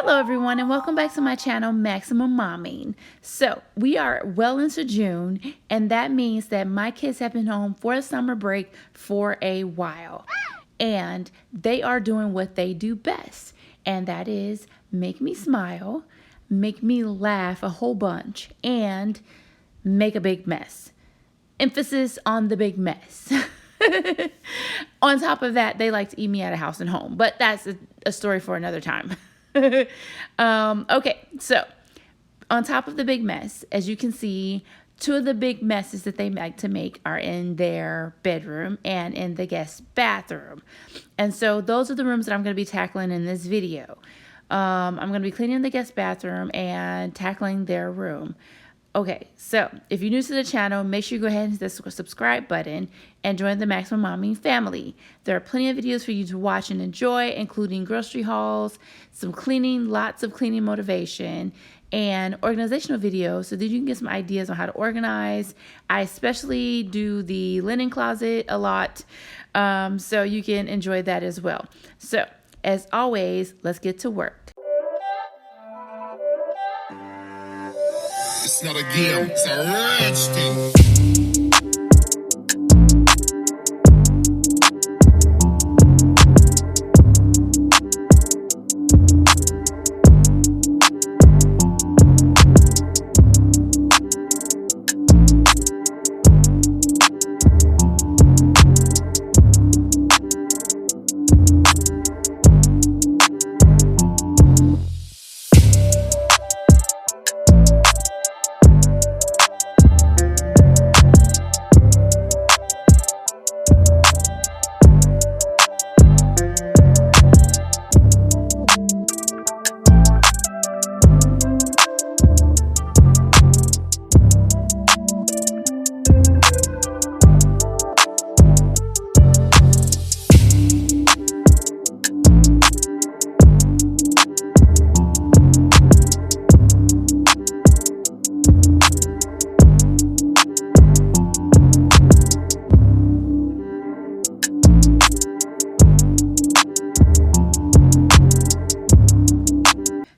Hello everyone and welcome back to my channel Maximum Momming. So we are well into June and that means that my kids have been home for a summer break for a while and they are doing what they do best, and that is make me smile, make me laugh a whole bunch, and make a big mess. Emphasis on the big mess. On top of that, they like to eat me out of house and home, but that's a story for another time. Okay, so on top of the big mess, as you can see, two of the big messes that they like to make are in their bedroom and in the guest bathroom. And so those are the rooms that I'm going to be tackling in this video. I'm going to be cleaning the guest bathroom and tackling their room. Okay, so if you're new to the channel, make sure you go ahead and hit the subscribe button and join the Maximum Momming family. There are plenty of videos for you to watch and enjoy, including grocery hauls, some cleaning, lots of cleaning motivation, and organizational videos so that you can get some ideas on how to organize. I especially do the linen closet a lot, so you can enjoy that as well. So, as always, let's get to work. It's not a game, it's a rich thing.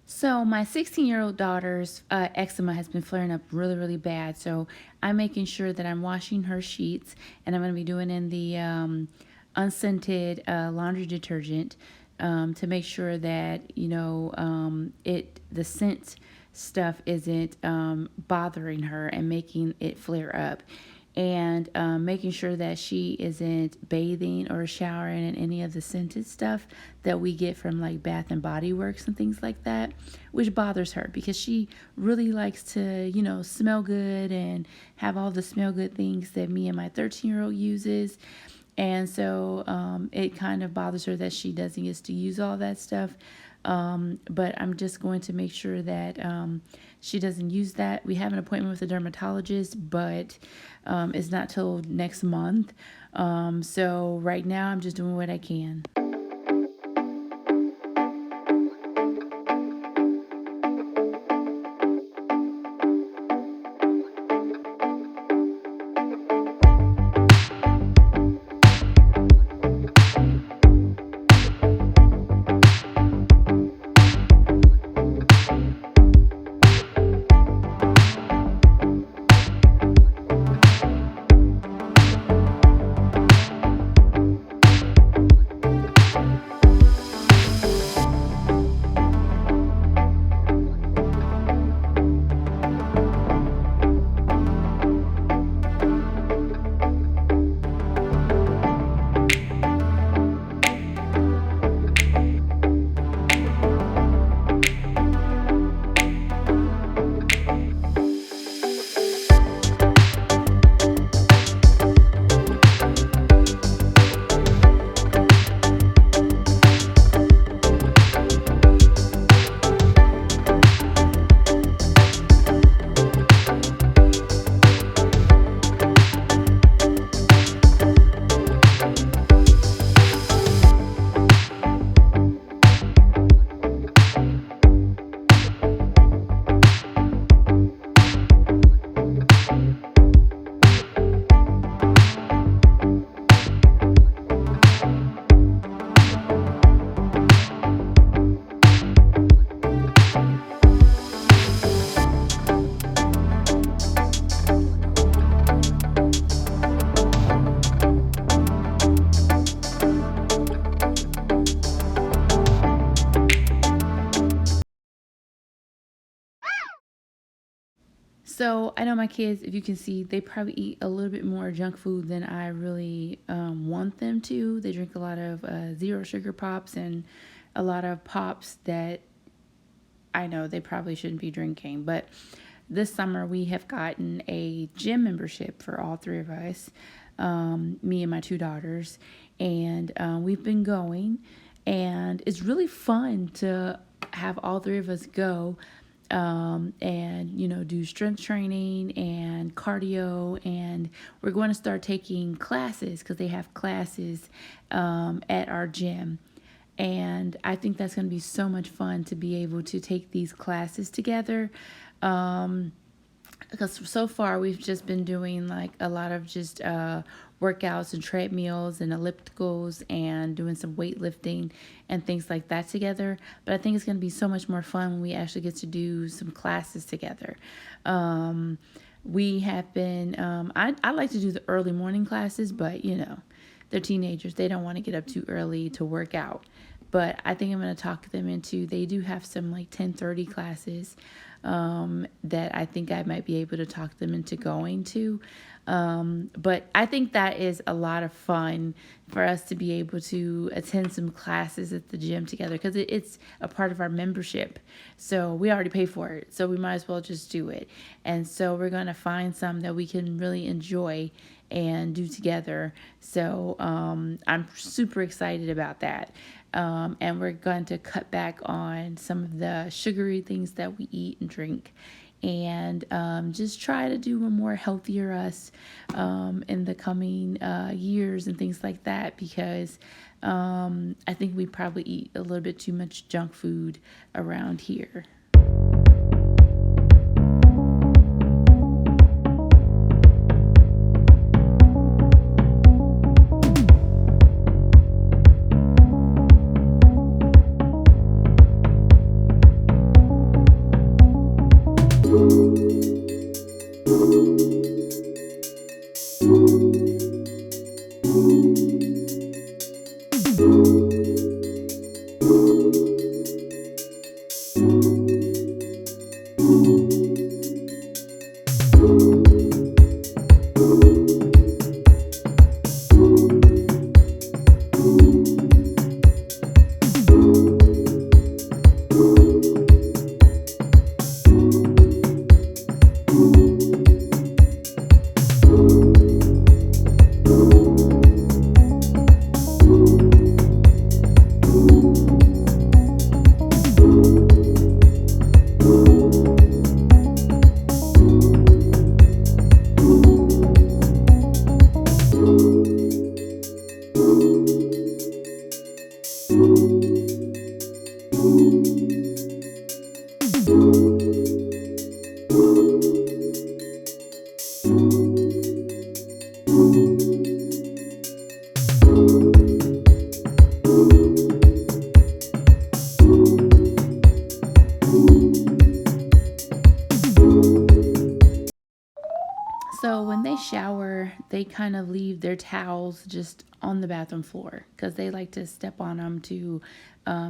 So my 16-year-old daughter's eczema has been flaring up really bad. So I'm making sure that I'm washing her sheets, and I'm going to be doing in the unscented laundry detergent to make sure that, you know, the scent stuff isn't bothering her and making it flare up. And making sure that she isn't bathing or showering in any of the scented stuff that we get from like Bath and Body Works and things like that, which bothers her because she really likes to, you know, smell good and have all the smell good things that me and my 13-year-old uses. And so it kind of bothers her that she doesn't get to use all that stuff. But I'm just going to make sure that she doesn't use that. We have an appointment with a dermatologist, but it's not till next month. So right now I'm just doing what I can. So I know my kids, if you can see, they probably eat a little bit more junk food than I really want them to. They drink a lot of zero sugar pops and a lot of pops that I know they probably shouldn't be drinking. But this summer we have gotten a gym membership for all three of us, me and my two daughters, and we've been going, and it's really fun to have all three of us go, and do strength training and cardio, and we're going to start taking classes because they have classes at our gym. And I think that's going to be so much fun to be able to take these classes together. Because so far we've just been doing like a lot of just workouts and treadmills and ellipticals and doing some weightlifting and things like that together. But I think it's going to be so much more fun when we actually get to do some classes together. We have been, I like to do the early morning classes, but they're teenagers. They don't want to get up too early to work out. But I think I'm going to talk them into, they do have some like 10:30 classes that I think I might be able to talk them into going to. But I think that is a lot of fun for us to be able to attend some classes at the gym together because it's a part of our membership. So we already pay for it. So we might as well just do it. And so we're going to find some that we can really enjoy and do together. So I'm super excited about that. And we're going to cut back on some of the sugary things that we eat and drink, and just try to do a more healthier us in the coming years and things like that, because I think we probably eat a little bit too much junk food around here. So when they shower, they kind of leave their towels just on the bathroom floor because they like to step on them to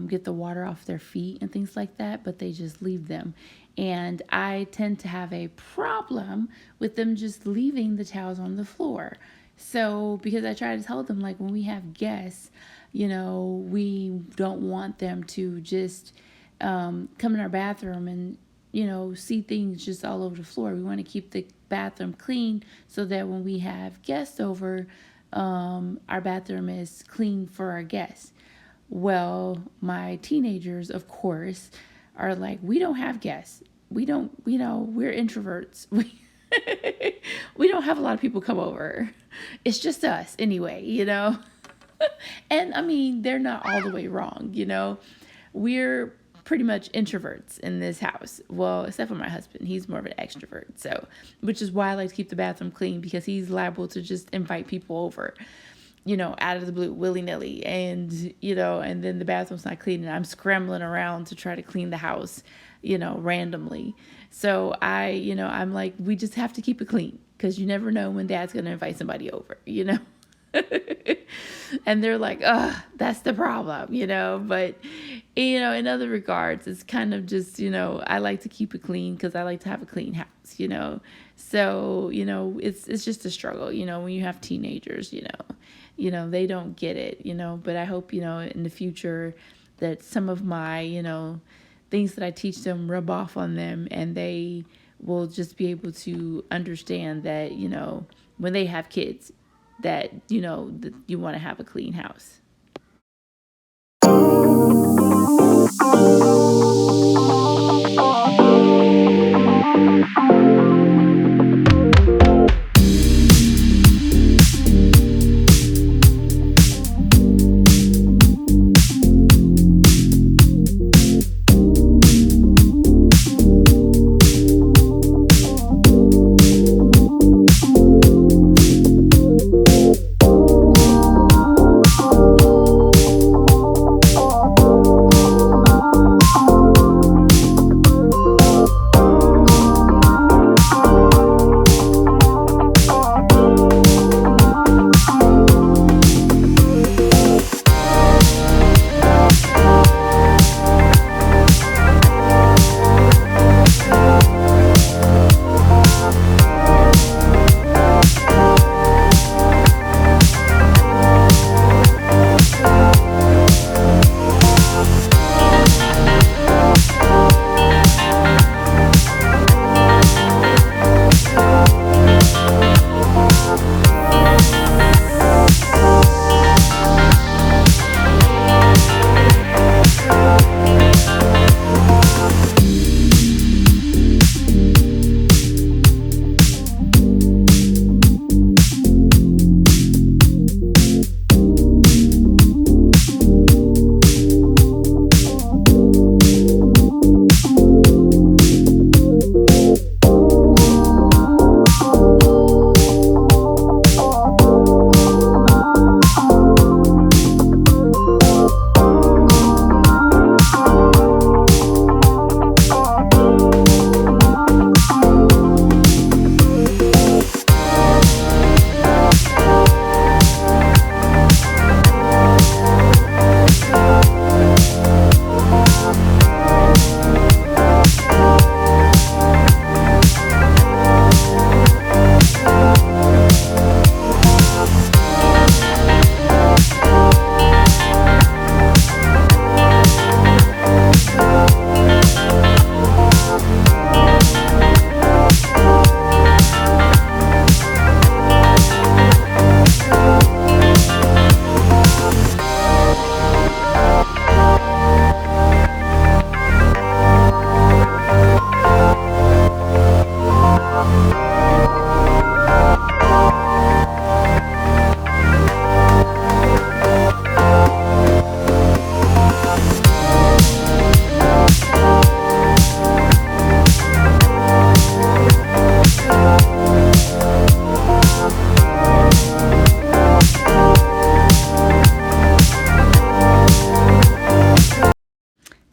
get the water off their feet and things like that, but they just leave them. And I tend to have a problem with them just leaving the towels on the floor. So because I try to tell them, like, when we have guests, we don't want them to just come in our bathroom and see things just all over the floor. We want to keep the bathroom clean so that when we have guests over, our bathroom is clean for our guests. Well, my teenagers, of course, are like, we don't have guests. We don't, we're introverts. We don't have a lot of people come over. It's just us anyway. And I mean, they're not all the way wrong. We're pretty much introverts in this house. Well, except for my husband. He's more of an extrovert. So, which is why I like to keep the bathroom clean, because he's liable to just invite people over, out of the blue, willy-nilly. And, and then the bathroom's not clean and I'm scrambling around to try to clean the house, randomly. So I'm like, we just have to keep it clean because you never know when dad's going to invite somebody over. And they're like, that's the problem, but in other regards, it's kind of just, I like to keep it clean because I like to have a clean house. So, it's just a struggle, when you have teenagers, they don't get it, but I hope, in the future that some of my, things that I teach them rub off on them, and they will just be able to understand that, when they have kids, that, that you want to have a clean house.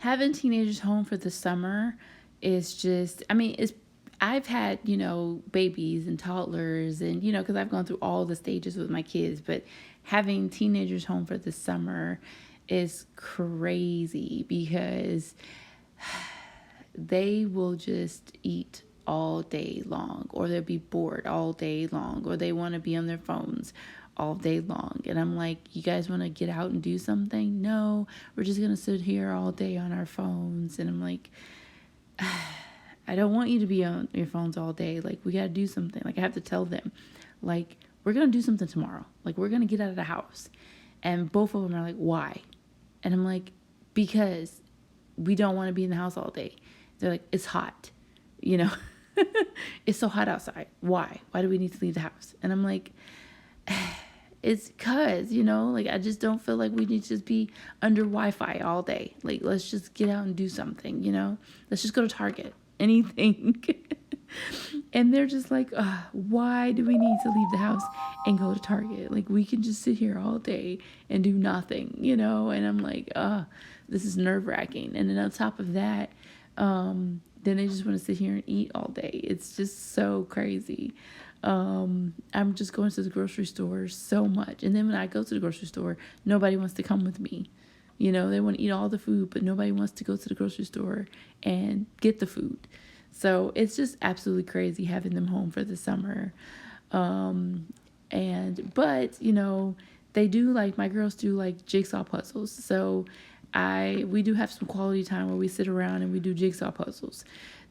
Having teenagers home for the summer is just, I mean, I've had, babies and toddlers and, because I've gone through all the stages with my kids, but having teenagers home for the summer is crazy because they will just eat all day long, or they'll be bored all day long, or they want to be on their phones all day long. And I'm like, you guys want to get out and do something? No, we're just going to sit here all day on our phones. And I'm like, I don't want you to be on your phones all day. Like, we got to do something. Like, I have to tell them, like, we're going to do something tomorrow. Like, we're going to get out of the house. And both of them are like, why? And I'm like, because we don't want to be in the house all day. They're like, it's hot, it's so hot outside. Why? Why do we need to leave the house? And I'm like, it's cause, like, I just don't feel like we need to just be under Wi-Fi all day. Like, let's just get out and do something, let's just go to Target, anything. And they're just like, why do we need to leave the house and go to Target? Like, we can just sit here all day and do nothing, And I'm like, this is nerve-wracking. And then on top of that, then they just want to sit here and eat all day. It's just so crazy. I'm just going to the grocery store so much. And then when I go to the grocery store, nobody wants to come with me. They want to eat all the food, but nobody wants to go to the grocery store and get the food. So it's just absolutely crazy having them home for the summer. But they do, like, my girls do like jigsaw puzzles. So we do have some quality time where we sit around and we do jigsaw puzzles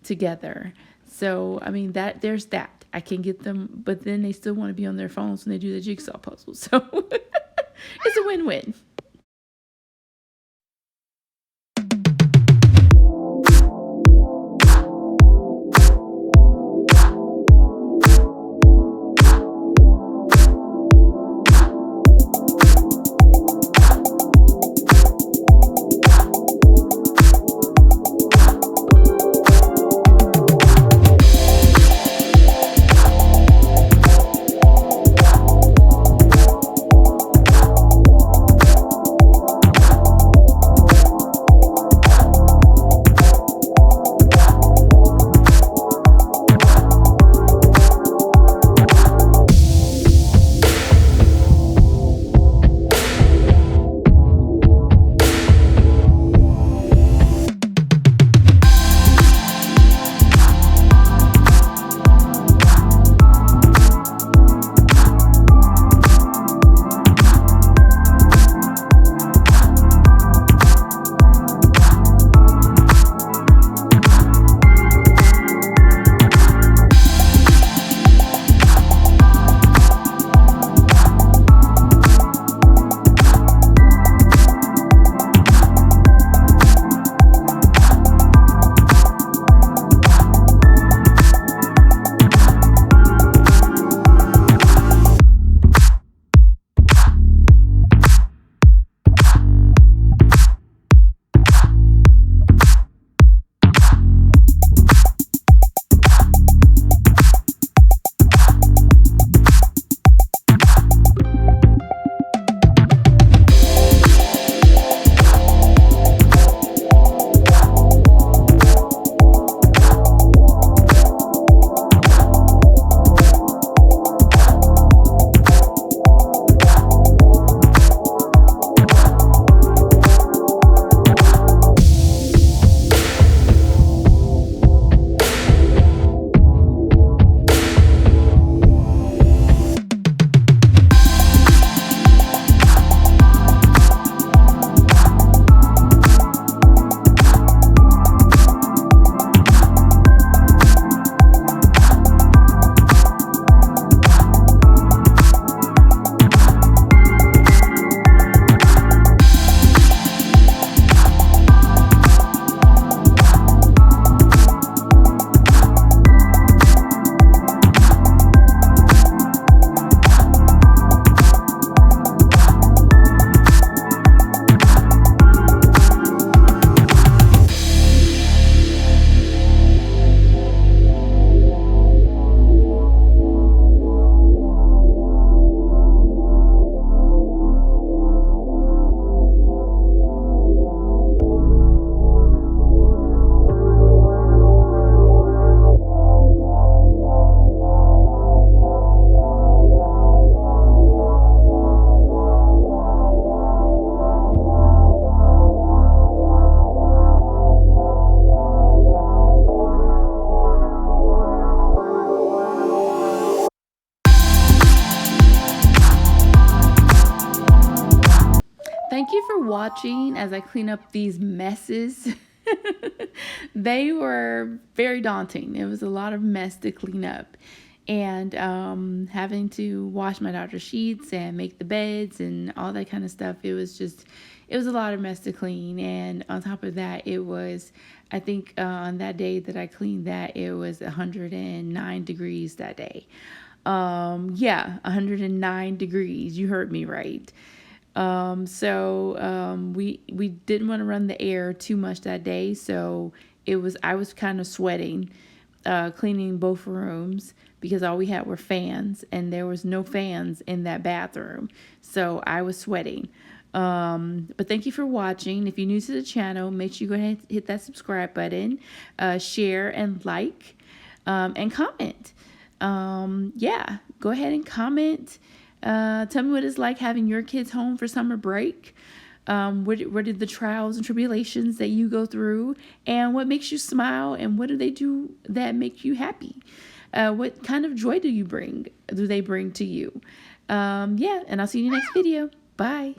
together. So I mean, that there's that. I can get them, but then they still want to be on their phones when they do the jigsaw puzzles. So it's a win-win. Thank you for watching as I clean up these messes. They were very daunting. It was a lot of mess to clean up. And having to wash my daughter's sheets and make the beds and all that kind of stuff. It was a lot of mess to clean. And on top of that, I think on that day that I cleaned that, it was 109 degrees that day. Yeah, 109 degrees. You heard me right. We didn't want to run the air too much that day, so I was kind of sweating, cleaning both rooms because all we had were fans and there was no fans in that bathroom, so I was sweating. But thank you for watching. If you're new to the channel, make sure you go ahead and hit that subscribe button, share and like, and comment. Yeah, go ahead and comment. Tell me what it's like having your kids home for summer break. What are the trials and tribulations that you go through, and what makes you smile, and what do they do that make you happy? What kind of joy do they bring to you? Yeah, and I'll see you in the next video. Bye.